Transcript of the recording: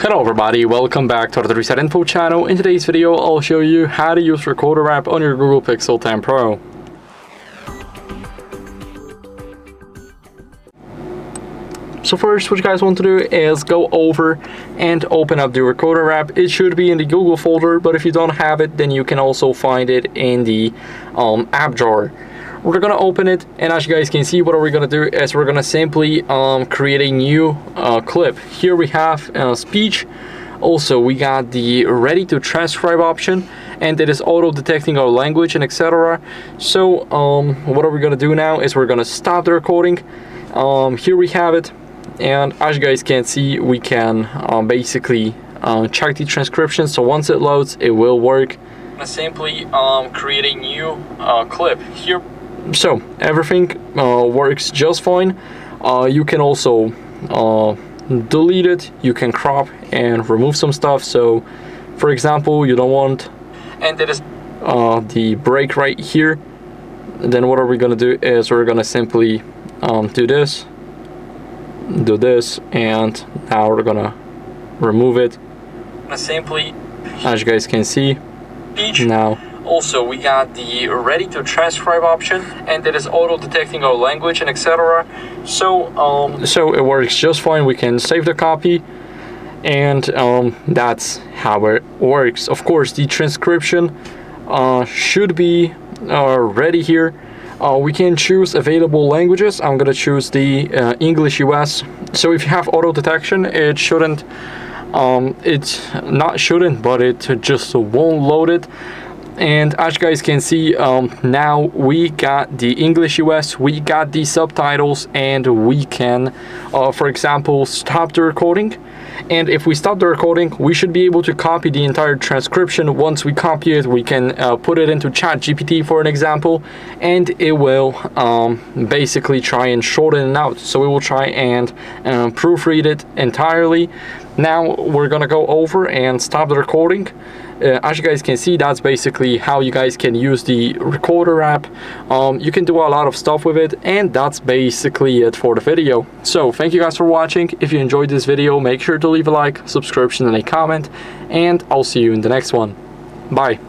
Hello everybody, welcome back to the HardReset.Info channel. In today's video, I'll show you how to use Recorder app on your Google Pixel 10 Pro. So first, what you guys want to do is go over and open up the Recorder app. It should be in the Google folder, but if you don't have it, then you can also find it in the app drawer. We're gonna open it, and as you guys can see, what are we gonna do is we're gonna simply create a new clip. Here we have speech. Also, we got the ready to transcribe option, and it is auto detecting our language and etc. So what are we gonna do now is we're gonna stop the recording. Here we have it, and as you guys can see, we can basically check the transcription. So once it loads, it will work. Simply create a new clip here. So everything works just fine. You can also delete it, you can crop and remove some stuff. So for example, you don't want, and it is the break right here. Then what are we gonna do is we're gonna simply do this, and now we're gonna remove it. Simply, as you guys can see now. Also, we got the ready to transcribe option, and it is auto detecting our language and etc. So it works just fine. We can save the copy, and that's how it works. Of course, the transcription should be ready here. We can choose available languages. I'm gonna choose the English US. So if you have auto detection, it shouldn't but it just won't load it. And as you guys can see, now we got the English US, we got the subtitles, and we can, for example, stop the recording. And if we stop the recording, we should be able to copy the entire transcription. Once we copy it, we can put it into ChatGPT for an example, and it will basically try and shorten it out. So we will try and proofread it entirely. Now we're gonna go over and stop the recording. As you guys can see, that's basically how you guys can use the Recorder app. You can do a lot of stuff with it, and that's basically it for the video. So thank you guys for watching. If you enjoyed this video, make sure to leave a like, subscription, and a comment, and I'll see you in the next one. Bye.